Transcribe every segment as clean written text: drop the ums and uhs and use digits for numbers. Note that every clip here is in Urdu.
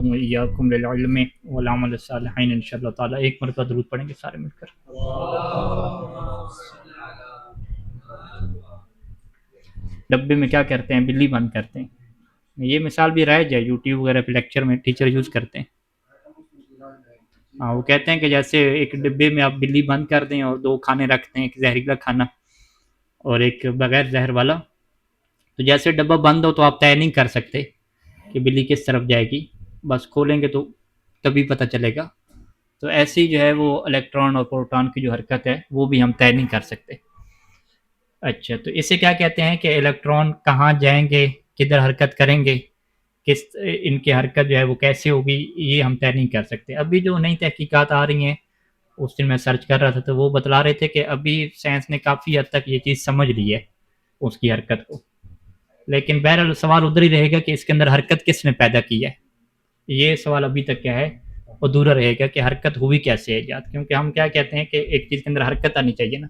وإياکم للعلم والعمل الصالحین انشاءاللہ تعالی. ایک مرتبہ درود پڑھیں گے سارے مل کر. ڈبے میں کیا کرتے ہیں؟ بلی بند کرتے ہیں. یہ مثال بھی رائج ہے، یوٹیوب وغیرہ پہ لیکچر میں ٹیچر یوز کرتے ہیں. ہاں، وہ کہتے ہیں کہ جیسے ایک ڈبے میں آپ بلی بند کر دیں اور دو کھانے رکھتے ہیں، ایک زہریلا کھانا اور ایک بغیر زہر والا، تو جیسے ڈبہ بند ہو تو آپ طے نہیں کر سکتے کہ بلی کس طرف جائے گی، بس کھولیں گے تو تبھی پتہ چلے گا. تو ایسی جو ہے وہ الیکٹران اور پروٹون کی جو حرکت ہے وہ بھی ہم طے نہیں کر سکتے. اچھا، تو اسے کیا کہتے ہیں کہ الیکٹران کہاں جائیں گے، کدھر حرکت کریں گے، کس ان کی حرکت جو ہے وہ کیسے ہوگی، یہ ہم طے نہیں کر سکتے. ابھی جو نئی تحقیقات آ رہی ہیں، اس دن میں سرچ کر رہا تھا تو وہ بتلا رہے تھے کہ ابھی سائنس نے کافی حد تک یہ چیز سمجھ لی ہے اس کی حرکت کو، لیکن بہرحال سوال ادھر ہی رہے گا کہ اس کے اندر حرکت کس نے پیدا کی ہے. یہ سوال ابھی تک کیا ہے، ادھورا رہے گا کہ حرکت ہوئی کیسے ایجاد، کیونکہ ہم کیا کہتے ہیں کہ ایک چیز کے اندر حرکت آنی چاہیے نا،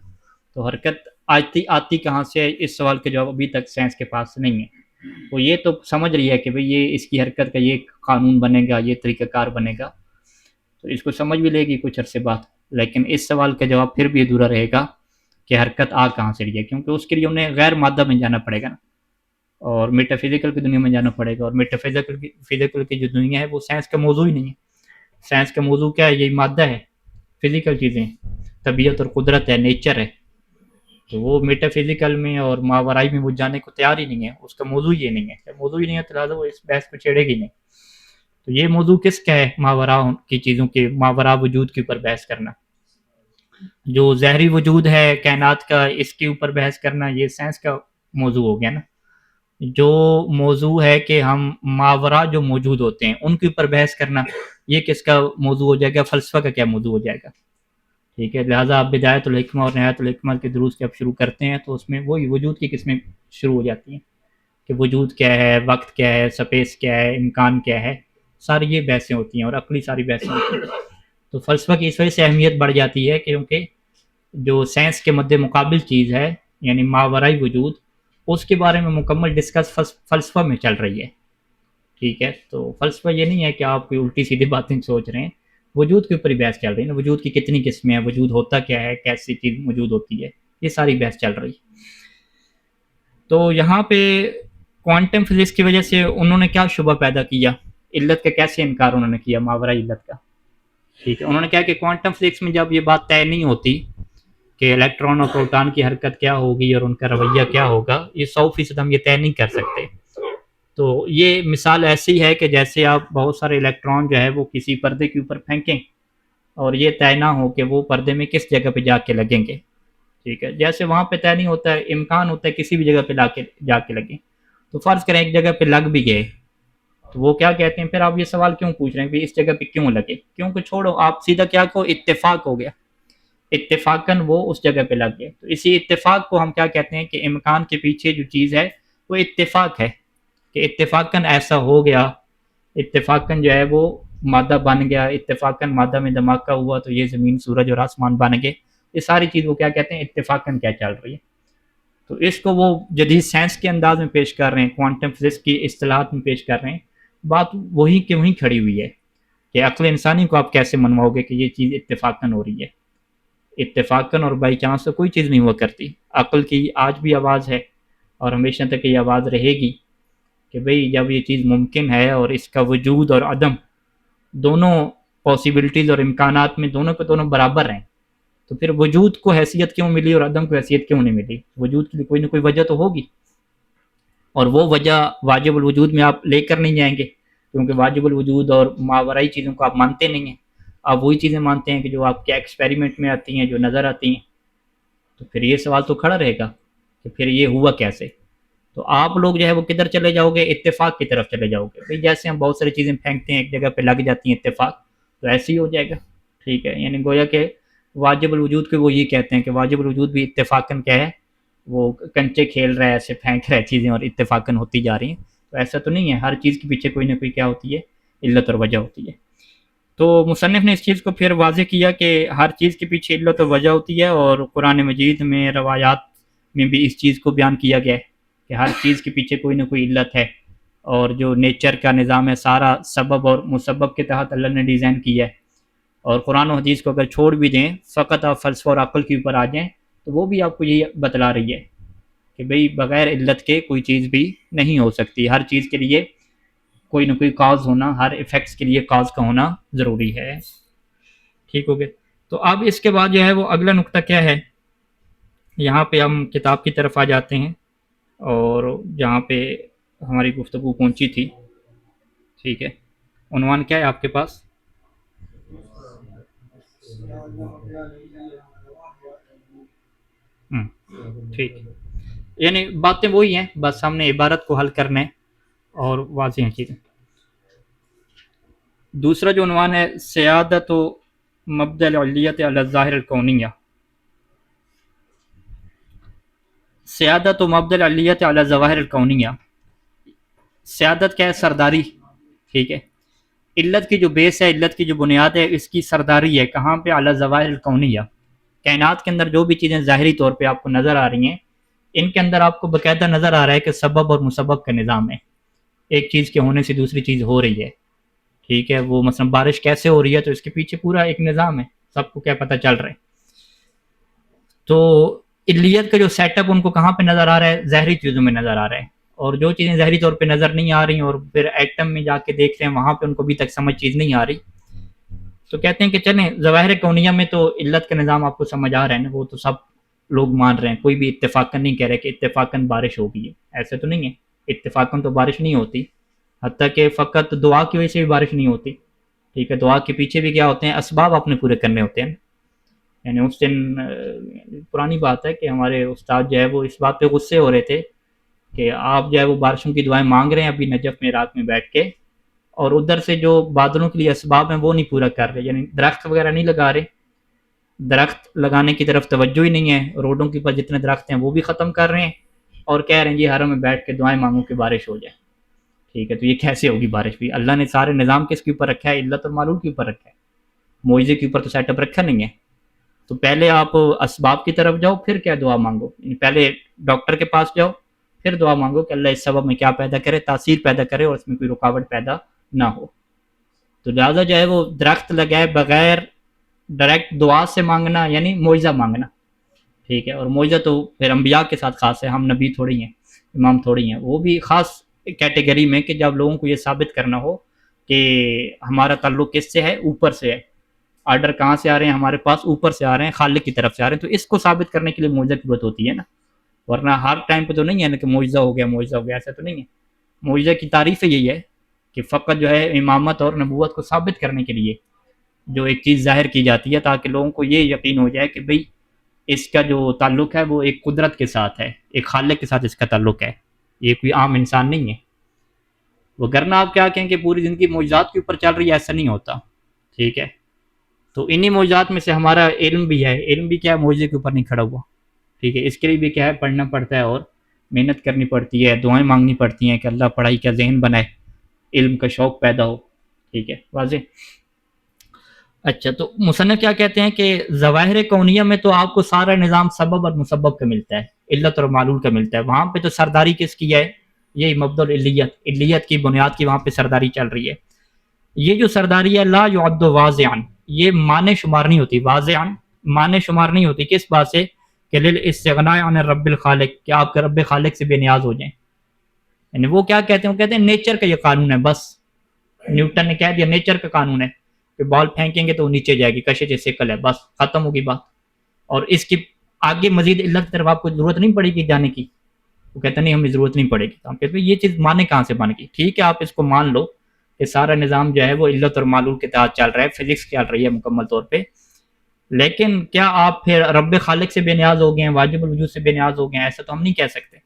تو حرکت آتی کہاں سے ہے، اس سوال کے جواب ابھی تک سائنس کے پاس نہیں ہے. وہ یہ تو سمجھ رہی ہے کہ بھئی یہ اس کی حرکت کا یہ قانون بنے گا، یہ طریقہ کار بنے گا، تو اس کو سمجھ بھی لے گی کچھ عرصے بعد، لیکن اس سوال کا جواب پھر بھی ادھورا رہے گا کہ حرکت آ کہاں سے رہی ہے، کیونکہ اس کے لیے انہیں غیر مادہ میں جانا پڑے گا نا، اور میٹا فزیکل کی دنیا میں جانا پڑے گا، اور میٹا فزیکل کی جو دنیا ہے وہ سائنس کا موضوع ہی نہیں ہے. سائنس کا موضوع کیا ہے؟ یہی مادہ ہے، فزیکل چیزیں، طبیعت اور قدرت ہے، نیچر ہے. تو وہ میٹا فزیکل میں اور ماورائی میں وہ جانے کو تیار ہی نہیں ہے، اس کا موضوع یہ نہیں ہے. جب موضوع ہی نہیں ہے تو لہٰذا وہ اس بحث کو چھیڑے گی نہیں. تو یہ موضوع کس کا ہے؟ ماورا کی چیزوں کے ماورا وجود کے اوپر بحث کرنا. جو ظاہری وجود ہے کائنات کا، اس کے اوپر بحث کرنا یہ سائنس کا موضوع ہو گیا نا. جو موضوع ہے کہ ہم ماورا جو موجود ہوتے ہیں ان کے اوپر بحث کرنا، یہ کس کا موضوع ہو جائے گا؟ فلسفہ کا کیا موضوع ہو جائے گا. ٹھیک ہے، لہٰذا آپ بدایت الحکمہ اور نہایت الحکمہ کے دروس کے آپ شروع کرتے ہیں تو اس میں وہی وجود کی قسمیں شروع ہو جاتی ہیں کہ وجود کیا ہے، وقت کیا ہے، سپیس کیا ہے، امکان کیا ہے، ساری یہ بحثیں ہوتی ہیں اور عقلی ساری بحثیں ہوتی ہیں. تو فلسفہ کی اس وجہ سے اہمیت بڑھ جاتی ہے کیونکہ جو سائنس کے مد مقابل چیز ہے یعنی ماورائی وجود، اس کے بارے میں مکمل ڈسکس فلسفہ میں چل رہی ہے. ٹھیک ہے، تو فلسفہ یہ نہیں ہے کہ آپ کوئی الٹی سیدھی باتیں سوچ رہے ہیں، وجود کے اوپر ہی بحث چل رہی ہے نا. وجود کی کتنی قسمیں ہیں، وجود ہوتا کیا ہے، کیسی چیز وجود ہوتی ہے، یہ ساری بحث چل رہی ہے. تو یہاں پہ کوانٹم فزکس کی وجہ سے انہوں نے کیا شبہ پیدا کیا، علت کا کیسے انکار انہوں نے کیا، ماورائی علت کا. ٹھیک ہے، انہوں نے کہا کہ کوانٹم فزکس میں جب یہ بات طے نہیں ہوتی کہ الیکٹران اور پروٹون کی حرکت کیا ہوگی اور ان کا رویہ کیا ہوگا، یہ 100% ہم یہ طے نہیں کر سکتے. تو یہ مثال ایسی ہے کہ جیسے آپ بہت سارے الیکٹران جو ہے وہ کسی پردے کے اوپر پھینکیں اور یہ طے نہ ہو کہ وہ پردے میں کس جگہ پہ جا کے لگیں گے. ٹھیک ہے، جیسے وہاں پہ طے نہیں ہوتا ہے، امکان ہوتا ہے کسی بھی جگہ پہ جا کے لگیں. تو فرض کریں ایک جگہ پہ لگ بھی گئے تو وہ کیا کہتے ہیں، پھر آپ یہ سوال کیوں پوچھ رہے ہیں کہ اس جگہ پہ کیوں لگے، کیونکہ چھوڑو، آپ سیدھا کیا کہو، اتفاق ہو گیا، اتفاقاً وہ اس جگہ پہ لگ گئے. تو اسی اتفاق کو ہم کیا کہتے ہیں کہ امکان کے پیچھے جو چیز ہے وہ اتفاق ہے، کہ اتفاقاً ایسا ہو گیا، اتفاقاً جو ہے وہ مادہ بن گیا، اتفاقاً مادہ میں دھماکہ ہوا تو یہ زمین سورج اور آسمان بن گئے. یہ ساری چیز وہ کیا کہتے ہیں، اتفاقاً کیا چل رہی ہے. تو اس کو وہ جدید سائنس کے انداز میں پیش کر رہے ہیں، کوانٹم فزکس کی اصطلاحات میں پیش کر رہے ہیں. بات وہی کہ وہیں کھڑی ہوئی ہے کہ عقل انسانی کو آپ کیسے منواؤ گے کہ یہ چیز اتفاقاً ہو رہی ہے. اتفاقاً اور بائی چانس تو کوئی چیز نہیں ہوا کرتی. عقل کی آج بھی آواز ہے اور ہمیشہ تک یہ آواز رہے گی کہ بھئی جب یہ چیز ممکن ہے اور اس کا وجود اور عدم دونوں پاسیبلٹیز اور امکانات میں دونوں کے دونوں برابر ہیں، تو پھر وجود کو حیثیت کیوں ملی اور عدم کو حیثیت کیوں نہیں ملی؟ وجود کے لیے کوئی نہ کوئی وجہ تو ہوگی، اور وہ وجہ واجب الوجود میں آپ لے کر نہیں جائیں گے کیونکہ واجب الوجود اور ماورائی چیزوں کو آپ مانتے نہیں ہیں. آپ وہی چیزیں مانتے ہیں کہ جو آپ کے ایکسپیریمنٹ میں آتی ہیں، جو نظر آتی ہیں. تو پھر یہ سوال تو کھڑا رہے گا کہ پھر یہ ہوا کیسے. تو آپ لوگ جو ہے وہ کدھر چلے جاؤ گے؟ اتفاق کی طرف چلے جاؤ گے. بھئی جیسے ہم بہت ساری چیزیں پھینکتے ہیں ایک جگہ پہ لگ جاتی ہیں اتفاق، تو ایسے ہی ہو جائے گا. ٹھیک ہے، یعنی گویا کہ واجب الوجود کو وہ یہ کہتے ہیں کہ واجب الوجود بھی اتفاقاً کیا ہے، وہ کنچے کھیل رہا ہے، ایسے پھینک رہا ہے چیزیں اور اتفاقاً ہوتی جا رہی ہیں. تو ایسا تو نہیں ہے، ہر چیز کے پیچھے کوئی نہ کوئی کیا ہوتی ہے، علت اور وجہ ہوتی ہے. تو مصنف نے اس چیز کو پھر واضح کیا کہ ہر چیز کے پیچھے علت و وجہ ہوتی ہے، اور قرآن مجید میں روایات میں بھی اس چیز کو بیان کیا گیا ہے کہ ہر چیز کے پیچھے کوئی نہ کوئی علت ہے اور جو نیچر کا نظام ہے سارا سبب اور مسبب کے تحت اللہ نے ڈیزائن کیا ہے، اور قرآن و حدیث کو اگر چھوڑ بھی دیں فقط آپ فلسفہ اور عقل کے اوپر آ جائیں تو وہ بھی آپ کو یہی بتلا رہی ہے کہ بھئی بغیر علت کے کوئی چیز بھی نہیں ہو سکتی، ہر چیز کے لیے کوئی نہ کوئی کاز ہونا، ہر ایفیکٹس کے لیے کاز کا ہونا ضروری ہے۔ ٹھیک ہو گیا؟ تو اب اس کے بعد جو ہے وہ اگلا نقطہ کیا ہے، یہاں پہ ہم کتاب کی طرف آ جاتے ہیں اور جہاں پہ ہماری گفتگو پہنچی تھی۔ ٹھیک ہے، عنوان کیا ہے آپ کے پاس؟ ٹھیک، یعنی باتیں وہی ہیں، بس ہم نے عبارت کو حل کرنا ہے اور واضح ہیں چیزیں۔ دوسرا جو عنوان ہے سیادت و مبدأ العلیت علی الظاہر الکونیہ، سیادت و مبدأ العلیت علی الظواہر الکونیہ، سیادت کیا ہے؟ سرداری۔ ٹھیک ہے، علت کی جو بیس ہے، علت کی جو بنیاد ہے، اس کی سرداری ہے کہاں پہ؟ علی الظواہر الکونیہ، کائنات کے اندر جو بھی چیزیں ظاہری طور پہ آپ کو نظر آ رہی ہیں ان کے اندر آپ کو باقاعدہ نظر آ رہا ہے کہ سبب اور مسبب کا نظام ہے، ایک چیز کے ہونے سے دوسری چیز ہو رہی ہے۔ ٹھیک ہے، وہ مثلا بارش کیسے ہو رہی ہے تو اس کے پیچھے پورا ایک نظام ہے، سب کو کیا پتہ چل رہا ہے۔ تو علیت کا جو سیٹ اپ ان کو کہاں پہ نظر آ رہا ہے؟ ظاہری چیزوں میں نظر آ رہا ہے، اور جو چیزیں ظاہری طور پہ نظر نہیں آ رہی اور پھر ایٹم میں جا کے دیکھتے ہیں وہاں پہ ان کو ابھی تک سمجھ چیز نہیں آ رہی، تو کہتے ہیں کہ چلیں ظواہر کونیہ میں تو علت کا نظام آپ کو سمجھ آ رہا ہے نا، وہ تو سب لوگ مان رہے ہیں، کوئی بھی اتفاقاً نہیں کہہ رہے کہ اتفاقاً بارش ہوگی، ایسے تو نہیں ہے، اتفاقاً تو بارش نہیں ہوتی، حتیٰ کہ فقط دعا کی وجہ سے بھی بارش نہیں ہوتی۔ ٹھیک ہے، دعا کے پیچھے بھی کیا ہوتے ہیں؟ اسباب اپنے پورے کرنے ہوتے ہیں۔ یعنی اس دن پرانی بات ہے کہ ہمارے استاد جو ہے وہ اس بات پہ غصے ہو رہے تھے کہ آپ جو ہے وہ بارشوں کی دعائیں مانگ رہے ہیں ابھی نجف میں رات میں بیٹھ کے، اور ادھر سے جو بادلوں کے لیے اسباب ہیں وہ نہیں پورا کر رہے، یعنی درخت وغیرہ نہیں لگا رہے، درخت لگانے کی طرف توجہ ہی نہیں ہے، روڈوں کے اوپر جتنے درخت ہیں وہ بھی ختم کر رہے ہیں اور کہہ رہے ہیں یہ حرم میں بیٹھ کے دعائیں مانگوں کہ بارش ہو جائے۔ ٹھیک ہے، تو یہ کیسے ہوگی بارش بھی؟ اللہ نے سارے نظام کس کے اوپر رکھا ہے؟ علت اور معلول کے اوپر رکھا ہے، معجزے کے اوپر تو سیٹ اپ رکھا نہیں ہے۔ تو پہلے آپ اسباب کی طرف جاؤ پھر کیا دعا مانگو، یعنی پہلے ڈاکٹر کے پاس جاؤ پھر دعا مانگو کہ اللہ اس سبب میں کیا پیدا کرے، تاثیر پیدا کرے اور اس میں کوئی رکاوٹ پیدا نہ ہو۔ تو لہٰذا جو ہے وہ درخت لگائے بغیر ڈائریکٹ دعا سے مانگنا یعنی معجزہ مانگنا۔ ٹھیک ہے، اور معجزہ تو پھر انبیاء کے ساتھ خاص ہے، ہم نبی تھوڑی ہیں، امام تھوڑی ہیں، وہ بھی خاص کیٹیگری میں کہ جب لوگوں کو یہ ثابت کرنا ہو کہ ہمارا تعلق کس سے ہے؟ اوپر سے ہے، آرڈر کہاں سے آ رہے ہیں ہمارے پاس؟ اوپر سے آ رہے ہیں، خالق کی طرف سے آ رہے ہیں، تو اس کو ثابت کرنے کے لیے معجزہ کی ضرورت ہوتی ہے نا، ورنہ ہر ٹائم پہ تو نہیں ہے نا کہ معجزہ ہو گیا معجزہ ہو گیا، ایسا تو نہیں ہے۔ معجزہ کی تعریف یہی ہے کہ فقط جو ہے امامت اور نبوت کو ثابت کرنے کے لیے جو ایک چیز ظاہر کی جاتی ہے تاکہ لوگوں کو یہ یقین ہو جائے کہ بھئی اس کا جو تعلق ہے وہ ایک قدرت کے ساتھ ہے، ایک خالق کے ساتھ اس کا تعلق ہے، یہ کوئی عام انسان نہیں ہے۔ وگرنہ آپ کیا کہیں کہ پوری زندگی معجزات کے اوپر چل رہی ہے، ایسا نہیں ہوتا۔ ٹھیک ہے، تو انہی معجزات میں سے ہمارا علم بھی ہے، علم بھی کیا ہے؟ معجزے کے اوپر نہیں کھڑا ہوا۔ ٹھیک ہے، اس کے لیے بھی کیا ہے؟ پڑھنا پڑتا ہے اور محنت کرنی پڑتی ہے، دعائیں مانگنی پڑتی ہیں کہ اللہ پڑھائی کا ذہن بنائے، علم کا شوق پیدا ہو۔ ٹھیک ہے، واضح؟ اچھا، تو مصنف کیا کہتے ہیں کہ ظواہر کونیہ میں تو آپ کو سارا نظام سبب اور مسبب کا ملتا ہے، علت اور معلول کا ملتا ہے، وہاں پہ تو سرداری کس کی ہے؟ یہی مبدأ العلیت، علیت کی بنیاد کی وہاں پہ سرداری چل رہی ہے۔ یہ جو سرداری ہے لا یعد واضعا، یہ معنی شمار نہیں ہوتی، واضعا معنی شمار نہیں ہوتی، کس بات سے؟ کہ للاستغناء عن الرب الخالق، کہ آپ کے رب خالق سے بے نیاز ہو جائیں۔ یعنی وہ کیا کہتے ہیں؟ وہ کہتے ہیں نیچر کا یہ قانون ہے، بس نیوٹن نے کہہ دیا نیچر کا قانون ہے کہ بال پھینکیں گے تو وہ نیچے جائے گی، کشش سیکل ہے، بس ختم ہوگی بات، اور اس کی آگے مزید علت کی طرف آپ کو ضرورت نہیں پڑے گی جانے کی۔ وہ کہتے ہیں نہیں ہمیں ضرورت نہیں پڑے گی، ہم کہتے ہیں یہ چیز مانے کہاں سے بن گئی؟ ٹھیک ہے، آپ اس کو مان لو کہ سارا نظام جو ہے وہ علت اور معلول کے تحت چل رہا ہے، فزکس چل رہی ہے مکمل طور پہ، لیکن کیا آپ پھر رب خالق سے بے نیاز ہو گئے ہیں، واجب الوجود سے بے نیاز ہو گئے ہیں؟ ایسا تو ہم نہیں کہہ سکتے۔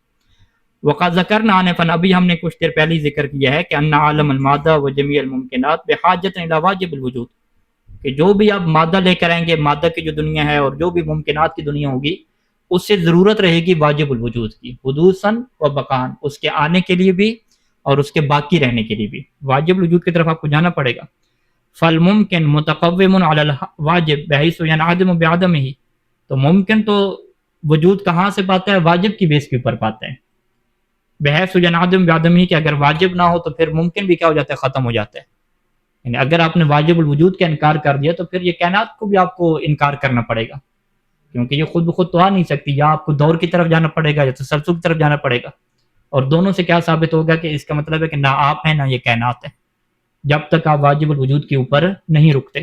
وقد ذکرنا آنفا، ابھی ہم نے کچھ دیر پہلے ذکر کیا ہے کہ ان عالم المادہ و جمیع الممکنات بحاجت الی واجب الوجود، کہ جو بھی آپ مادہ لے کر آئیں گے، مادہ کی جو دنیا ہے اور جو بھی ممکنات کی دنیا ہوگی، اس سے ضرورت رہے گی واجب الوجود کی، حدوثاً و بقاءً، اس کے آنے کے لیے بھی اور اس کے باقی رہنے کے لیے بھی واجب الوجود کی طرف آپ کو جانا پڑے گا۔ فالممکن متقوم علی الواجب بحیث ینعدم بعدمہ، تو ممکن تو وجود کہاں سے پاتا ہے؟ واجب کی بیس کے اوپر پاتا ہے۔ بحیث ینعدم بعدمی کہ اگر واجب نہ ہو تو پھر ممکن بھی کیا ہو جاتا ہے، ختم ہو جاتا ہے. یعنی اگر آپ نے واجب الوجود کا انکار کر دیا تو پھر یہ کائنات کو بھی آپ کو انکار کرنا پڑے گا، کیونکہ یہ خود بخود تو آ نہیں سکتی. یا آپ کو دور کی طرف جانا پڑے گا یا تسلسل کی طرف جانا پڑے گا، اور دونوں سے کیا ثابت ہوگا کہ اس کا مطلب ہے کہ نہ آپ ہیں نہ یہ کائنات ہے، جب تک آپ واجب الوجود کے اوپر نہیں رکتے.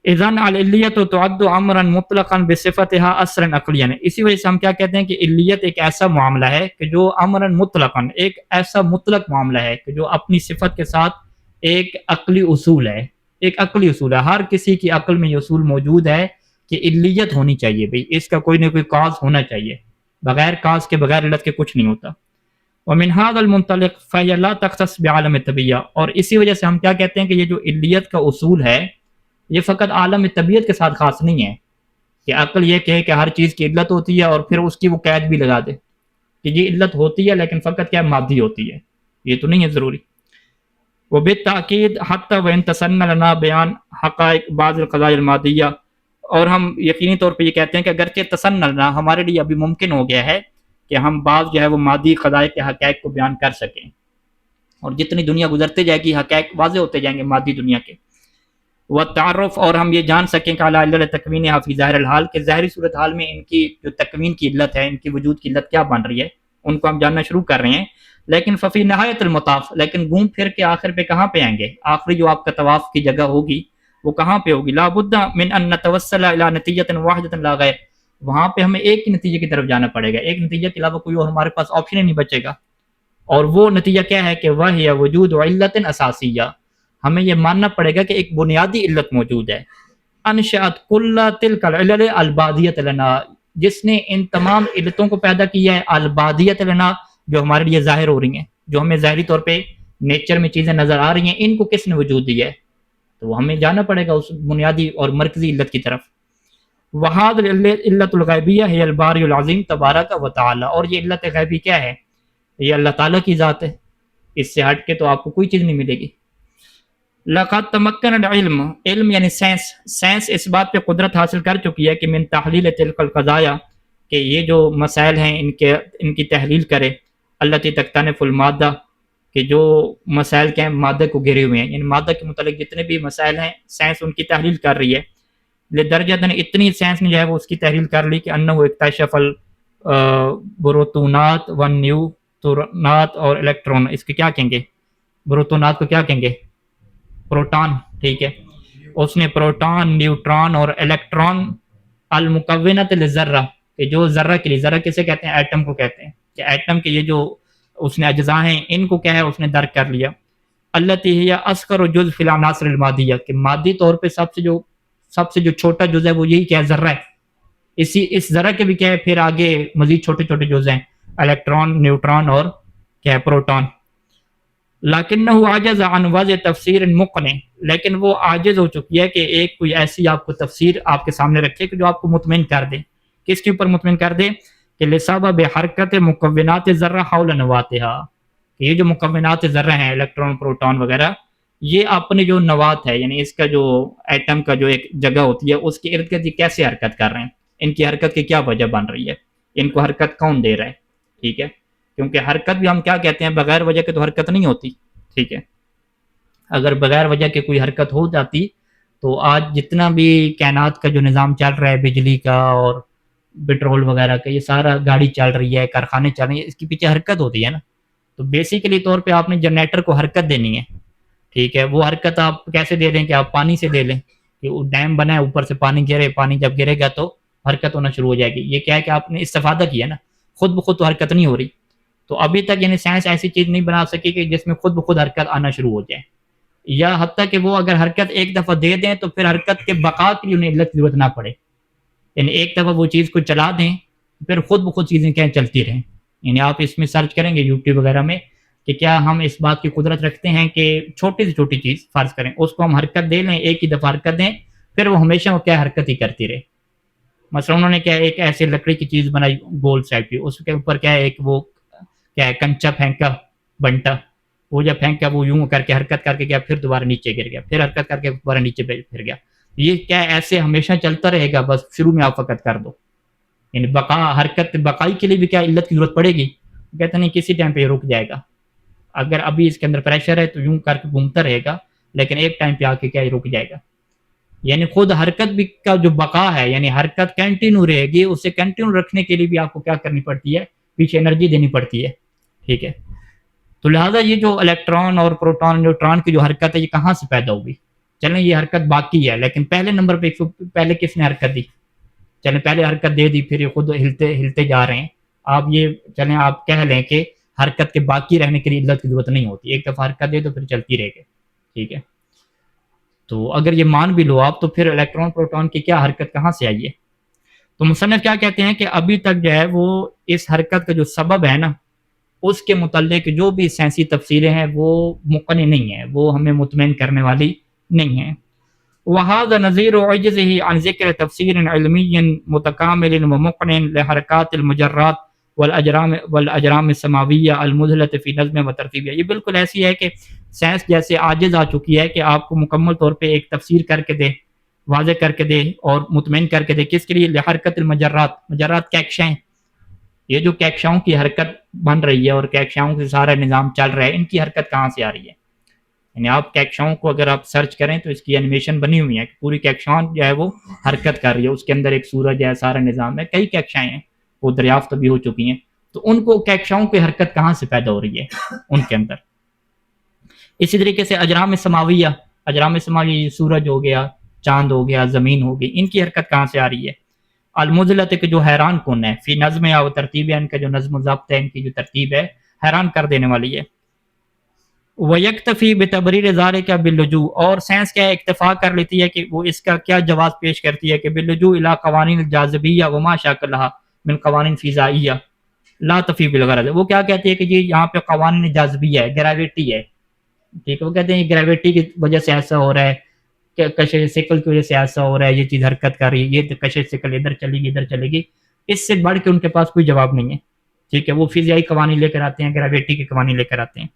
اذن العلیت تعد امرا مطلقا بصفتها اثرا عقلیا. اسی وجہ سے ہم کیا کہتے ہیں کہ علیت ایک ایسا معاملہ ہے کہ جو امرا مطلقا، ایک ایسا مطلق معاملہ ہے کہ جو اپنی صفت کے ساتھ ایک عقلی اصول ہے. ایک عقلی اصول ہے، ہر کسی کی عقل میں یہ اصول موجود ہے کہ علیت ہونی چاہیے. بھئی اس کا کوئی نہ کوئی کاز ہونا چاہیے، بغیر کاز کے بغیر علت کے کچھ نہیں ہوتا. ومن هذا المنطلق فهي لا تختص بعالم الطبیعہ. اور اسی وجہ سے ہم کیا کہتے ہیں کہ یہ جو علیت کا اصول ہے یہ فقط عالم طبیعت کے ساتھ خاص نہیں ہے کہ عقل یہ کہے کہ ہر چیز کی علت ہوتی ہے اور پھر اس کی وہ قید بھی لگا دے کہ یہ علت ہوتی ہے لیکن فقط کیا مادی ہوتی ہے. یہ تو نہیں ہے ضروری. وہ بالتاکید حتی وان تسنى لنا بیان حقائق بعض القضایا المادیہ. اور ہم یقینی طور پہ یہ کہتے ہیں کہ اگرچہ تسنى لنا ہمارے لیے ابھی ممکن ہو گیا ہے کہ ہم بعض جو ہے وہ مادی قضایا کے حقائق کو بیان کر سکیں، اور جتنی دنیا گزرتے جائے گی حقائق واضح ہوتے جائیں گے مادی دنیا کے. والتعرف، اور ہم یہ جان سکیں کہ علی علت تکوینها فی ظاہر الحال، کہ ظاہری صورتحال میں ان کی جو تکوین کی علت ہے، ان کی وجود کی علت کیا بن رہی ہے، ان کو ہم جاننا شروع کر رہے ہیں. لیکن ففی نہایت المطاف، لیکن گھوم پھر کے آخر پہ کہاں پہ آئیں گے؟ آخری جو آپ کا طواف کی جگہ ہوگی وہ کہاں پہ ہوگی؟ لا بد من ان نتوصل الی نتیجۃ واحدۃ لا غیر. وہاں پہ ہمیں ایک ہی نتیجے کی طرف جانا پڑے گا، ایک نتیجے کے علاوہ کوئی اور ہمارے پاس آپشن ہی نہیں بچے گا. اور وہ نتیجہ کیا ہے کہ وہی وجود علت اساسیہ. ہمیں یہ ماننا پڑے گا کہ ایک بنیادی علت موجود ہے. انشأت کل تلک العلل البادیۃ لنا، جس نے ان تمام علتوں کو پیدا کیا ہے. البادیۃ لنا، جو ہمارے لیے ظاہر ہو رہی ہیں، جو ہمیں ظاہری طور پہ نیچر میں چیزیں نظر آ رہی ہیں، ان کو کس نے وجود دیا ہے؟ تو وہ ہمیں جانا پڑے گا اس بنیادی اور مرکزی علت کی طرف. وہاد علت الغیبیہ ہے الباری العظیم تبارک و تعالی. اور یہ علت غیبی کیا ہے؟ یہ اللہ تعالیٰ کی ذات ہے، اس سے ہٹ کے تو آپ کو کوئی چیز نہیں ملے گی. لقد تمکن العلم، علم یعنی سائنس اس بات پہ قدرت حاصل کر چکی ہے کہ من تحلیل تلک القضایا، کہ یہ جو مسائل ہیں ان کی تحلیل کرے. التی تکتنف المادہ، کہ جو مسائل کے مادہ کو گھیرے ہوئے ہیں، یعنی مادہ کے متعلق جتنے بھی مسائل ہیں سائنس ان کی تحلیل کر رہی ہے. لدرجہ اتنی سائنس نے جو ہے وہ اس کی تحلیل کر لی کہ انہ اکتشف البروتونات والنیوترونات اور الیکٹرون. اس کے کیا کہیں گے؟ بروتونات کو کیا کہیں گے؟ پروٹان. ٹھیک ہے، اس نے پروٹان، نیوٹران اور الیکٹران المکونۃ للذرہ، کہ جو ذرہ کے لیے، ذرہ کسے کہتے ہیں؟ ایٹم کو کہتے ہیں. کہ ایٹم کے یہ جو اس نے اجزاء ہیں ان کو کیا ہے اس نے درک کر لیا. التی ہی اصغر جزء فی العناصر المادیہ، کہ مادی طور پہ سب سے جو چھوٹا جزء ہے وہ یہی کیا ہے؟ ذرہ ہے. اس ذرہ کے بھی کیا ہے پھر آگے مزید چھوٹے چھوٹے جزء ہیں، الیکٹران، نیوٹران اور کیا ہے؟ پروٹون. لیکنہ عاجز عن وضع تفسیر مقنع، لیکن وہ عاجز ہو چکی ہے کہ ایک کوئی ایسی آپ کو تفسیر آپ کے سامنے رکھے کہ جو آپ کو مطمئن کر دے. کس کے اوپر مطمئن کر دے؟ کہ لسبب حرکت مکونات ذرہ حول نواتہا، کہ یہ جو مکونات ذرہ ہیں، الیکٹران، پروٹون وغیرہ، یہ اپنے جو نوات ہے، یعنی اس کا جو ایٹم کا جو ایک جگہ ہوتی ہے اس کے ارد گرد کیسے حرکت کر رہے ہیں، ان کی حرکت کی کیا وجہ بن رہی ہے، ان کو حرکت کون دے رہا ہے. ٹھیک ہے، کیونکہ حرکت بھی ہم کیا کہتے ہیں؟ بغیر وجہ کے تو حرکت نہیں ہوتی. ٹھیک ہے، اگر بغیر وجہ کے کوئی حرکت ہو جاتی تو آج جتنا بھی کائنات کا جو نظام چل رہا ہے، بجلی کا اور پٹرول وغیرہ کا، یہ سارا گاڑی چل رہی ہے، کارخانے چل رہے ہیں، اس کے پیچھے حرکت ہوتی ہے نا. تو بیسیکلی طور پہ آپ نے جنریٹر کو حرکت دینی ہے. ٹھیک ہے، وہ حرکت آپ کیسے دے دیں؟ کہ آپ پانی سے دے لیں، کہ وہ ڈیم بنا ہے، اوپر سے پانی گرے، پانی جب گرے گا تو حرکت ہونا شروع ہو جائے گی. یہ کیا ہے کہ آپ نے استفادہ کیا نا، خود بخود تو حرکت نہیں ہو رہی. تو ابھی تک یعنی سائنس ایسی چیز نہیں بنا سکی کہ جس میں خود بخود حرکت آنا شروع ہو جائے، یا حتیٰ کہ وہ اگر حرکت ایک دفعہ دے دیں تو پھر حرکت کے بقا کے لیے انہیں علت کی ضرورت نہ پڑے. یعنی ایک دفعہ وہ چیز کو چلا دیں پھر خود بخود چیزیں کیا چلتی رہیں. یعنی آپ اس میں سرچ کریں گے یوٹیوب وغیرہ میں کہ کیا ہم اس بات کی قدرت رکھتے ہیں کہ چھوٹی سے چھوٹی چیز فرض کریں اس کو ہم حرکت دے لیں، ایک ہی دفعہ حرکت دیں، پھر وہ ہمیشہ وہ کیا حرکت ہی کرتی رہے. مثلا انہوں نے کیا ایک ایسے لکڑی کی چیز بنائی گول سائڈ کی، اس کے اوپر کیا ہے ایک وہ کیا ہے کنچا پھینکا بنٹا، وہ جب پھینکا وہ یوں کر کے حرکت کر کے گیا، پھر دوبارہ نیچے گر گیا، پھر حرکت کر کے دوبارہ نیچے پھر گیا. یہ کیا ایسے ہمیشہ چلتا رہے گا، بس شروع میں آپ فقط کر دو. یعنی بقا، حرکت بقائی کے لیے بھی کیا علت کی ضرورت پڑے گی. کہتے ہیں نہیں کسی ٹائم پہ یہ رک جائے گا، اگر ابھی اس کے اندر پریشر ہے تو یوں کر کے گھومتا رہے گا، لیکن ایک ٹائم پہ آ کے کیا یہ رک جائے گا. یعنی خود حرکت بھی کا جو بقا ہے، یعنی حرکت کنٹینیو رہے گی، اسے کنٹینیو رکھنے کے لیے بھی آپ کو کیا کرنی پڑتی ہے، پیچھے انرجی دینی پڑتی ہے. ٹھیک ہے، تو لہٰذا یہ جو الیکٹران اور پروٹون نیوٹران کی جو حرکت ہے یہ کہاں سے پیدا ہوگی؟ چلیں یہ حرکت باقی ہے، لیکن پہلے نمبر پہ پہلے کس نے حرکت دی؟ چلیں پہلے حرکت دے دی، پھر یہ خود ہلتے جا رہے ہیں. آپ یہ چلیں آپ کہہ لیں کہ حرکت کے باقی رہنے کے لیے علت کی ضرورت نہیں ہوتی، ایک دفعہ حرکت دے تو پھر چلتی رہے گی. ٹھیک ہے، تو اگر یہ مان بھی لو آپ، تو پھر الیکٹران پروٹون کی کیا حرکت کہاں سے آئی ہے؟ تو مصنف کیا کہتے ہیں کہ ابھی تک جو ہے وہ اس حرکت کا جو سبب ہے نا، اس کے متعلق جو بھی سائنسی تفسیریں ہیں وہ مقنع نہیں ہیں، وہ ہمیں مطمئن کرنے والی نہیں ہیں. وهذا نظير عجزه عن ذكر تفسير علمي متكامل ومقنع لحركات المجرات والاجرام السماويه المذهله في نظم وترتیب. یہ بالکل ایسی ہے کہ سائنس جیسے عاجز آ چکی ہے کہ آپ کو مکمل طور پہ ایک تفسیر کر کے دے، واضح کر کے دے اور مطمئن کر کے دے. کس کے لیے؟ لحرکت المجرات. مجرات کہکشائیں، یہ جو کہکشاؤں کی حرکت بن رہی ہے اور کہکشاؤں سے سارا نظام چل رہا ہے، ان کی حرکت کہاں سے آ رہی ہے؟ یعنی آپ کہکشاؤں کو اگر آپ سرچ کریں تو اس کی اینیمیشن بنی ہوئی ہے کہ پوری کہکشاؤں جو ہے وہ حرکت کر رہی ہے، اس کے اندر ایک سورج ہے، سارا نظام ہے، کئی کہکشائیں ہیں وہ دریافت بھی ہو چکی ہیں. تو ان کو کہکشاؤں کی حرکت کہاں سے پیدا ہو رہی ہے ان کے اندر. اسی طریقے سے اجرام سماویہ، اجرام سماویہ سورج ہو گیا، چاند ہو گیا، زمین ہو گئی، ان کی حرکت کہاں سے آ رہی ہے؟ المذلت کے جو حیران کن ہے، فی نظم یا ترتیب ہے، ان کا جو نظم و ضبط ہے، ان کی جو ترتیب ہے حیران کر دینے والی ہے. وَيَكْتَفِي بِتَبْرِيرِ ذَلِكَ بِاللُّجُوءِ، اور سائنس کیا اکتفا کر لیتی ہے کہ وہ اس کا کیا جواز پیش کرتی ہے کہ بِاللُّجُوءِ إِلَىٰ قَوَانِينِ الْجَاذِبِيَّةِ وَمَا شَاكَلَهَا مِنْ قَوَانِينِ فِضَائِيَّةٍ لَا تَفِي بِالْغَرَضِ. وہ کیا کہتی ہے کہ یہ یہاں پہ قوانین جاذبیہ ہے، گریویٹی ہے. ٹھیک ہے، وہ کہتے ہیں یہ گریویٹی کی وجہ سے ایسا ہو رہا ہے، کہ کشش ثقل کی وجہ سے ایسا ہو رہا ہے، یہ چیز حرکت کر رہی ہے، یہ کشش ثقل ادھر چلے گی ادھر چلے گی. اس سے بڑھ کے ان کے پاس کوئی جواب نہیں ہے. ٹھیک ہے، وہ فزیائی قوانین لے کر آتے ہیں، گریویٹی کے قوانین لے کر آتے ہیں.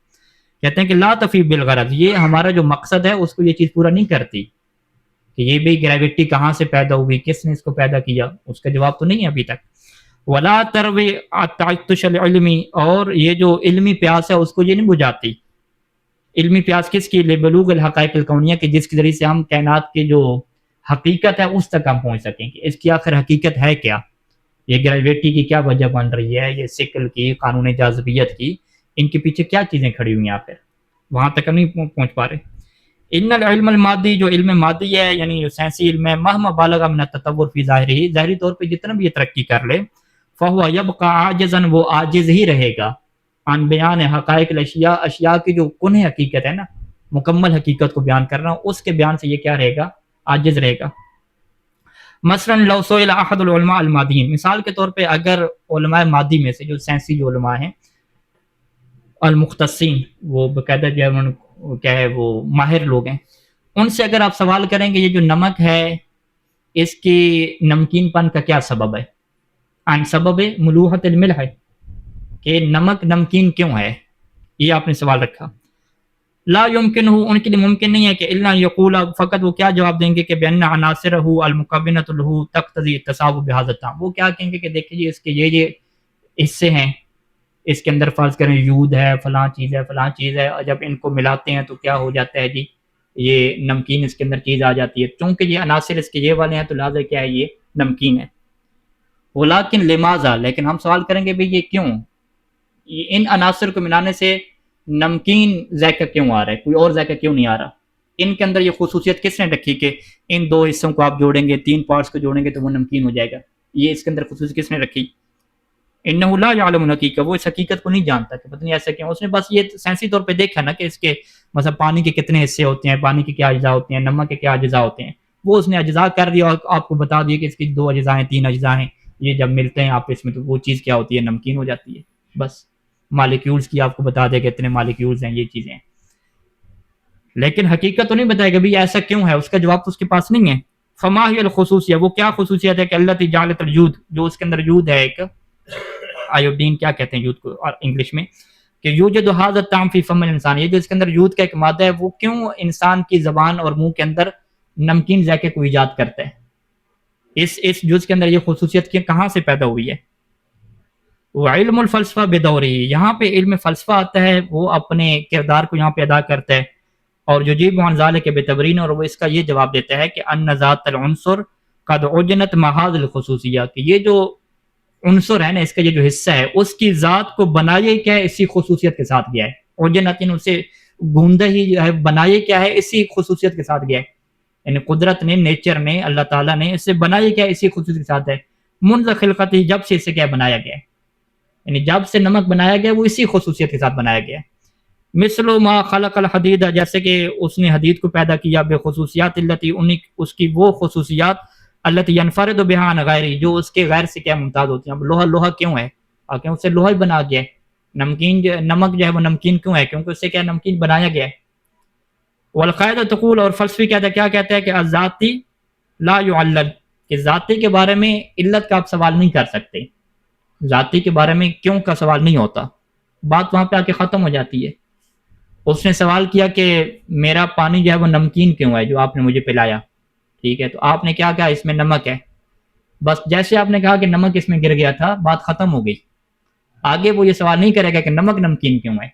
کہتے ہیں کہ لا تفی بالغرض، یہ ہمارا جو مقصد ہے اس کو یہ چیز پورا نہیں کرتی کہ یہ بھی گریویٹی کہاں سے پیدا ہوئی، کس نے اس کو پیدا کیا، اس کا جواب تو نہیں ہے ابھی تک. ولا تروی التعطش العلمی، اور یہ جو علمی پیاس ہے اس کو یہ نہیں بجھاتی. علمی پیاس کس کی؟ لبلوغ الحقائق الکونیہ، کہ جس کے ذریعے سے ہم کائنات کی جو حقیقت ہے اس تک ہم پہنچ سکیں کہ اس کی آخر حقیقت ہے کیا، یہ گریویٹی کی کیا وجہ بن رہی ہے، یہ ثقل کی، قانون جاذبیت کی، ان کے پیچھے کیا چیزیں کھڑی ہوئی ہیں. آخر وہاں تک ہم نہیں پہنچ پا رہے. ان العلم المادی، جو علم مادی ہے یعنی جو سائنسی علم ہے، مہما بالغ من التطور فی ظاہرہ، ظاہری طور پہ جتنا بھی یہ ترقی کر لے، فہو یبقى عاجزا، وہ عاجز ہی رہے گا، عن بیان حقائق الاشیاء، اشیاء کی جو کنہ حقیقت ہے نا، مکمل حقیقت کو بیان کرنا، اس کے بیان سے یہ کیا رہے گا؟ عاجز رہے گا. مثلا لو سئل احد العلماء المادیین، مثال کے طور پہ اگر علماء مادی میں سے جو سائنسی جو علماء ہیں المختصین، وہ باقاعدہ جو ہے کیا ہے وہ ماہر لوگ ہیں، ان سے اگر آپ سوال کریں کہ یہ جو نمک ہے اس کی نمکین پن کا کیا سبب ہے، عن سبب ملوحت الملح، کہ نمک نمکین کیوں ہے، یہ آپ نے سوال رکھا. لا یمکن ہو، ان کے لیے ممکن نہیں ہے کہ الا یقول، فقط وہ کیا جواب دیں گے کہ بان عناصرہ المکونۃ له تقتضی التساوی بهذا الطعم، وہ کیا کہیں گے کہ دیکھیے اس کے یہ حصے ہیں، اس کے اندر فرض کریں یود ہے، فلاں چیز ہے، فلاں چیز ہے، اور جب ان کو ملاتے ہیں تو کیا ہو جاتا ہے جی، یہ نمکین اس کے اندر چیز آ جاتی ہے. چونکہ یہ عناصر اس کے یہ والے ہیں تو لہٰذا کیا ہے یہ نمکین ہے. ولیکن لماذا، لیکن ہم سوال کریں گے بھئی یہ کیوں، ان عناصر کو ملانے سے نمکین ذائقہ کیوں آ رہا ہے، کوئی اور ذائقہ کیوں نہیں آ رہا؟ ان کے اندر یہ خصوصیت کس نے رکھی کہ ان دو حصوں کو آپ جوڑیں گے، 3 پارٹس کو جوڑیں گے تو وہ نمکین ہو جائے گا، یہ اس کے اندر خصوصیت کس نے رکھی؟ انہ لا یعلم الحقیقہ، وہ اس حقیقت کو نہیں جانتا کہ پتہ نہیں ایسا کیوں. اس نے بس یہ سائنسی طور پہ دیکھا نا کہ اس کے مثلا پانی کے کتنے حصے ہوتے ہیں، پانی کے کیا اجزاء ہوتے ہیں، نمک کے کیا اجزاء ہوتے ہیں، وہ اس نے اجزاء کر دیا اور آپ کو بتا دیا کہ اس کی 2 اجزاء ہیں، 3 اجزاء ہیں، یہ جب ملتے ہیں آپس میں تو وہ چیز کیا ہوتی ہے، نمکین ہو جاتی ہے. بس مالیکیولز کی آپ کو بتا دے کہ اتنے مالیکیولز ہیں، یہ چیزیں ہیں، لیکن حقیقت تو نہیں بتائے گا بھی ایسا کیوں ہے، اس کا جواب تو اس کے پاس نہیں ہے. فما ہی الخصوصیہ، وہ کیا خصوصیت ہے کہ التی جعلت الجود، جو اس کے اندر یود ہے، ایک آیوڈین کیا کہتے ہیں یود کو اور انگلش میں، کہ یوجد ھذا الطعم فی فم الانسان، یہ جو اس کے اندر یود کا ایک مادہ ہے وہ کیوں انسان کی زبان اور منہ کے اندر نمکین ذائقے کو ایجاد کرتا ہے، اس جز کے اندر یہ خصوصیت کہاں سے پیدا ہوئی ہے؟ وعلم الفلسفہ بدوری، یہاں پہ علم فلسفہ آتا ہے، وہ اپنے کردار کو یہاں پہ ادا کرتا ہے. اور یجیب عن ذلک بتبرین، اور وہ اس کا یہ جواب دیتا ہے کہ ان ذات العنصر قد عجنت محاذ الخصوصیہ، کہ یہ جو عنصر ہے نا، اس کا یہ جو حصہ ہے، اس کی ذات کو بنائے کیا ہے، اسی خصوصیت کے ساتھ گیا ہے. عجنت یعنی اسے گوندا ہی جو ہے، بنائے کیا ہے، اسی خصوصیت کے ساتھ گیا ہے. یعنی قدرت نے، نیچر نے، اللہ تعالیٰ نے اسے بنایا کیا ہے، اسی خصوصیت کے ساتھ ہے. منذ خلقتی، جب سے اسے کیا بنایا گیا ہے، یعنی جب سے نمک بنایا گیا وہ اسی خصوصیت کے ساتھ بنایا گیا ہے. مثل ما خلق الحدید، جیسے کہ اس نے حدید کو پیدا کیا، بے خصوصیات التی، اس کی وہ خصوصیات التی ینفرد بها عن غیری، جو اس کے غیر سے کیا ممتاز ہوتی ہیں. اب لوہا لوہا کیوں ہے؟ کیوں اسے لوہا ہی بنا گیا ہے. نمکین نمک جو ہے وہ نمکین کیوں ہے؟ کیونکہ اس سے کیا نمکین بنایا گیا ہے. والقاعدہ تقول، اور فلسفی کیا کہتا ہے کہ الذاتی لا يعلل، کہ ذاتی کے بارے میں علت کا آپ سوال نہیں کر سکتے. ذاتی کے بارے میں کیوں کا سوال نہیں ہوتا، بات وہاں پہ آ کے ختم ہو جاتی ہے. اس نے سوال کیا کہ میرا پانی جو ہے وہ نمکین کیوں ہے جو آپ نے مجھے پلایا، ٹھیک ہے، تو آپ نے کیا کہا اس میں نمک ہے. بس جیسے آپ نے کہا کہ نمک اس میں گر گیا تھا، بات ختم ہو گئی. آگے وہ یہ سوال نہیں کرے گا کہ نمک نمکین کیوں ہے.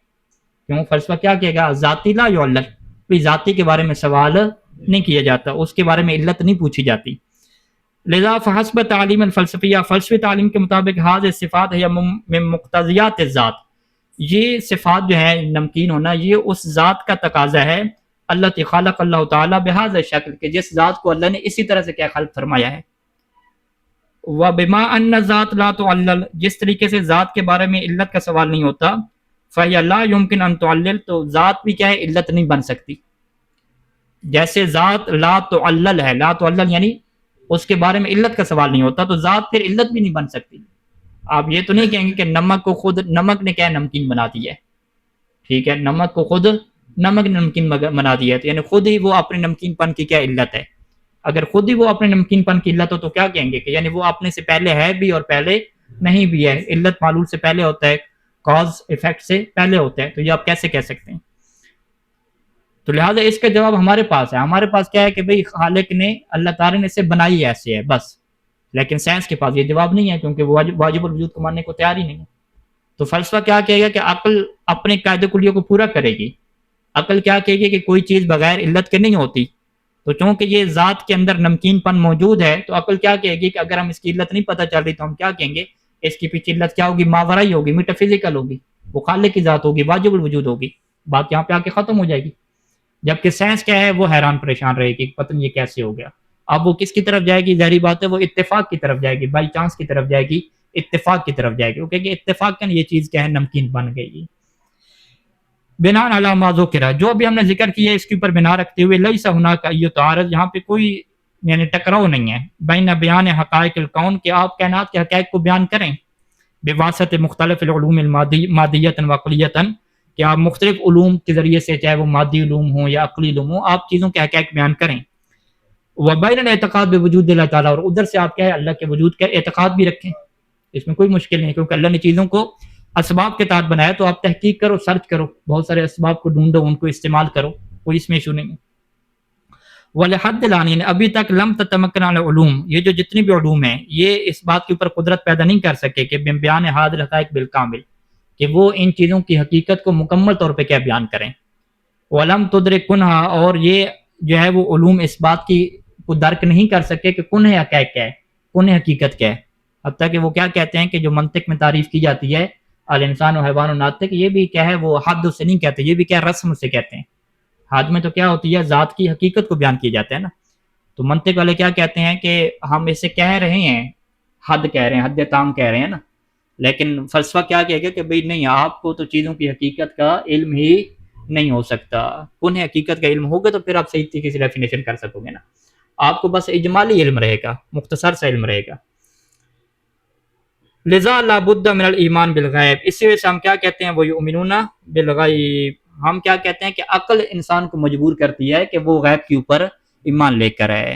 کیوں؟ فلسفہ کیا کہے گا، ذاتی لا یعلل، کوئی ذاتی کے بارے میں سوال نہیں کیا جاتا، اس کے بارے میں علت نہیں پوچھی جاتی. لذا فحسب تعلیم الفلسفیہ، فلسفی تعلیم کے مطابق حاضر صفات ہے من مقتضیات الذات، یہ صفات جو ہے نمکین ہونا، یہ اس ذات کا تقاضا ہے اللہ خالق اللہ تعالیٰ بہذا شکل، کہ جس ذات کو اللہ نے اسی طرح سے کیا خلق فرمایا ہے. وبما ان ذات لا تعلل، جس طریقے سے ذات کے بارے میں علت کا سوال نہیں ہوتا، فہی لا يمکن ان تعلل، تو ذات بھی کیا ہے علت نہیں بن سکتی. جیسے ذات لا تعلل ہے، لا تعلل یعنی اس کے بارے میں علت کا سوال نہیں ہوتا، تو ذات پھر علت بھی نہیں بن سکتی. آپ یہ تو نہیں کہیں گے کہ نمک کو خود نمک نے کیا نمکین بنا دیا ہے، ٹھیک ہے، نمک کو خود نمک نے نمکین بنا دیا ہے، تو یعنی خود ہی وہ اپنے نمکین پن کی کیا علت ہے. اگر خود ہی وہ اپنے نمکین پن کی علت ہو تو کیا کہیں گے کہ یعنی وہ اپنے سے پہلے ہے بھی اور پہلے نہیں بھی ہے. علت معلول سے پہلے ہوتا ہے، کاز ایفیکٹ سے پہلے ہوتا ہے، تو یہ آپ کیسے کہہ سکتے ہیں. تو لہٰذا اس کا جواب ہمارے پاس ہے. ہمارے پاس کیا ہے کہ بھئی خالق نے، اللہ تعالیٰ نے اسے بنائی ایسے ہے بس. لیکن سائنس کے پاس یہ جواب نہیں ہے، کیونکہ وہ واجب الوجود کو ماننے کو تیار ہی نہیں ہے. تو فلسفہ کیا کہے گا کہ عقل اپنے قاعدے کلیوں کو پورا کرے گی. عقل کیا کہے گی کہ کوئی چیز بغیر علت کے نہیں ہوتی. تو چونکہ یہ ذات کے اندر نمکین پن موجود ہے، تو عقل کیا کہے گی کہ اگر ہم اس کی علت نہیں پتہ چل رہی تو ہم کیا کہیں گے، اس کی پیچھے علت کیا ہوگی، ماورائی ہوگی، میٹا فزیکل ہوگی، وہ خالق کی ذات ہوگی، واجب الوجود ہوگی. بات یہاں پہ آ کے ختم ہو جائے گی. جبکہ سائنس کیا ہے، وہ حیران پریشان رہے گی، پتہ نہیں یہ کیسے ہو گیا. اب وہ کس کی طرف جائے گی، ظاہری بات ہے وہ اتفاق کی طرف جائے گی، بائی چانس کی طرف جائے گی، اتفاق کی طرف جائے گی. وہ کہے گی اتفاق کا یہ چیز کیا ہے، نمکین بن گئی. بنا علی ما ذکر، جو بھی ہم نے ذکر کیا ہے اس کے اوپر بنا رکھتے ہوئے، لیس ہناک ای تعارض، یہاں پہ کوئی یعنی ٹکراؤ نہیں ہے، بین بیان حقائق الکون، کہ آپ کائنات کے حقائق کو بیان کریں، بواسط مختلف العلوم مادیۃ و عقلیۃ، کہ آپ مختلف علوم کے ذریعے سے، چاہے وہ مادی علوم ہوں یا عقلی علوم ہوں، آپ چیزوں کے حقائق بیان کریں. وبین الاعتقاد بوجود اللہ تعالیٰ، اور ادھر سے آپ کیا ہے اللہ کے وجود کا اعتقاد بھی رکھیں. اس میں کوئی مشکل نہیں، کیونکہ اللہ نے چیزوں کو اسباب کے تحت بنایا، تو آپ تحقیق کرو، سرچ کرو، بہت سارے اسباب کو ڈھونڈو، ان کو استعمال کرو، کوئی اس میں ایشو نہیں ہے. وَلِحَدِّ الْعَانِينَ، ابھی تک لم تتمکن العلوم، یہ جو جتنی بھی علوم ہیں، یہ اس بات کے اوپر قدرت پیدا نہیں کر سکے کہ بیان حاضر حقائق بالکامل، کہ وہ ان چیزوں کی حقیقت کو مکمل طور پہ کیا بیان کریں. وَلَمْ تُدْرِكْ كُنْهَا، اور یہ جو ہے وہ علوم اس بات کی کو درک نہیں کر سکے کہ کن حقائق کیا ہے، کن حقیقت کیا ہے. حتیٰ کہ وہ کیا کہتے ہیں کہ جو منطق میں تعریف کی جاتی ہے، الانسان و حیوان و ناطق، یہ بھی کیا ہے وہ حد سے نہیں کہتے، یہ بھی کیا رسم سے کہتے ہیں. حد میں تو کیا ہوتی ہے، ذات کی حقیقت کو بیان کیا جاتا ہے نا. تو منطق والے کیا کہتے ہیں کہ ہم اسے کہہ رہے ہیں، حد کہہ رہے ہیں، حد تام کہہ رہے ہیں نا. لیکن فلسفہ کیا کہے گا کہ بھئی نہیں، آپ کو تو چیزوں کی حقیقت کا علم ہی نہیں ہو سکتا. کن حقیقت کا علم ہوگا تو پھر آپ صحیح طریقے سے ڈیفینیشن کر سکو گے نا. آپ کو بس اجمالی علم رہے گا، مختصر سا علم رہے گا. لذا لا بد من الایمان بالغیب، اسی وجہ سے ہم کیا کہتے ہیں، وہ یؤمنون بالغیب، ہم کیا کہتے ہیں کہ عقل انسان کو مجبور کرتی ہے کہ وہ غیب کے اوپر ایمان لے کر آئے.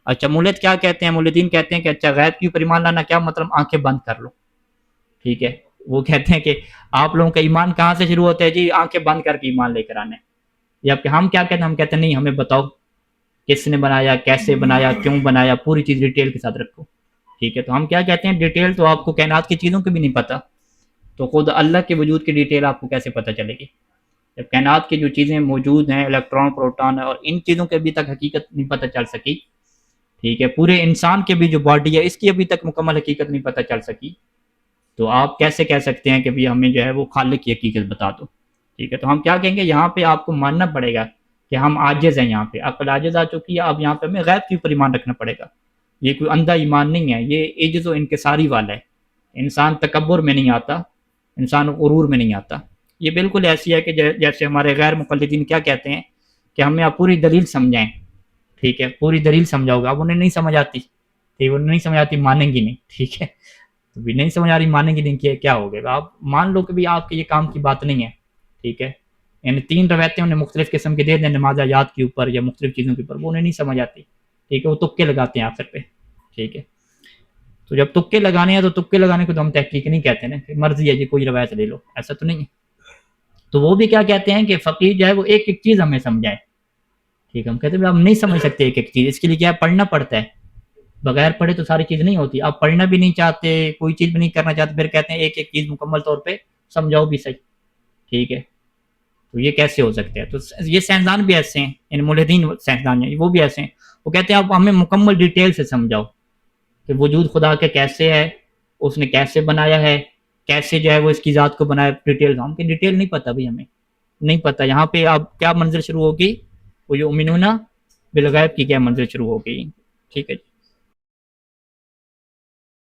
اچھا مولد کیا کہتے ہیں، مولدین کہتے ہیں کہ اچھا غیب کے اوپر ایمان لانا کیا مطلب، آنکھیں بند کر لو، ٹھیک ہے. وہ کہتے ہیں کہ آپ لوگوں کا ایمان کہاں سے شروع ہوتا ہے جی، آنکھیں بند کر کے ایمان لے کر آنے. یا کہ ہم کیا کہتے ہیں، ہم کہتے ہیں نہیں، ہمیں بتاؤ کس نے بنایا، کیسے بنایا، کیوں بنایا، پوری چیز ڈیٹیل کے ساتھ رکھو، ٹھیک ہے. تو ہم کیا کہتے ہیں، ڈیٹیل تو آپ کو کائنات کی چیزوں کی بھی نہیں پتہ. تو خود اللہ کے وجود کی ڈیٹیل آپ کو کیسے پتہ چلے گی؟ جب کائنات کی جو چیزیں موجود ہیں، الیکٹران، پروٹون، اور ان چیزوں کے ابھی تک حقیقت نہیں پتہ چل سکی، ٹھیک ہے، پورے انسان کے بھی جو باڈی ہے اس کی ابھی تک مکمل حقیقت نہیں پتہ چل سکی، تو آپ کیسے کہہ سکتے ہیں کہ بھی ہمیں جو ہے وہ خالق کی حقیقت بتا دو؟ ٹھیک ہے، تو ہم کیا کہیں گے، یہاں پہ آپ کو ماننا پڑے گا کہ ہم عاجز ہیں، یہاں پہ عقل عاجز آ چکی ہے، اب یہاں پہ ہمیں غیب کے اوپر ایمان رکھنا پڑے گا. یہ کوئی اندھا ایمان نہیں ہے، یہ عجز و انکساری والا ہے. انسان تکبر میں نہیں آتا، انسان غرور میں نہیں آتا. یہ بالکل ایسی ہے کہ جیسے ہمارے غیر مقلدین کیا کہتے ہیں کہ ہمیں آپ پوری دلیل سمجھائیں، ٹھیک ہے، پوری دلیل سمجھاؤ گا، اب انہیں نہیں سمجھ آتی، ٹھیک ہے، انہیں نہیں سمجھ آتی، مانیں گی نہیں، ٹھیک ہے، تو بھی نہیں سمجھ آ رہی، مانیں گی نہیں، کیا ہو گیا؟ آپ مان لو کہ بھی آپ کے یہ کام کی بات نہیں ہے، ٹھیک ہے. یعنی 3 روایتیں انہیں مختلف قسم کے دے دیں نماز آیات کے اوپر یا مختلف چیزوں کے اوپر، وہ انہیں نہیں سمجھ آتی، ٹھیک ہے، وہ تکے لگاتے ہیں آخر پہ، ٹھیک ہے. تو جب تکے لگانے ہیں تو تکے لگانے کو تو ہم تحقیق نہیں کہتے نا کہ مرضی ہے جی کوئی روایت لے لو، ایسا تو نہیں ہے. تو وہ بھی کیا کہتے ہیں کہ فقیر جو ہے وہ ایک ایک چیز ہمیں سمجھائے، ٹھیک ہے. ہم کہتے ہیں ہم نہیں سمجھ سکتے ایک ایک چیز، اس کے لیے کیا پڑھنا پڑتا ہے، بغیر پڑھے تو ساری چیز نہیں ہوتی. آپ پڑھنا بھی نہیں چاہتے، کوئی چیز بھی نہیں کرنا چاہتے، پھر کہتے ہیں ایک ایک چیز مکمل طور پہ سمجھاؤ بھی صحیح، ٹھیک ہے. تو یہ کیسے ہو سکتا ہے؟ تو یہ سائنسدان بھی ایسے ہیں، یعنی ملحدین سائنسدان ہیں وہ بھی ایسے ہیں، وہ کہتے ہیں آپ ہمیں مکمل ڈیٹیل سے سمجھاؤ کہ وجود خدا کے کیسے ہے، اس نے کیسے بنایا ہے، کیسے جو ہے وہ اس کی ذات کو بنایا، ڈیٹیل. ہم کی ڈیٹیل نہیں پتہ بھائی، ہمیں نہیں پتہ. یہاں پہ اب کیا منظر شروع ہوگی، وہ یؤمنون بالغیب کی کیا منظر شروع ہوگی، ٹھیک ہے.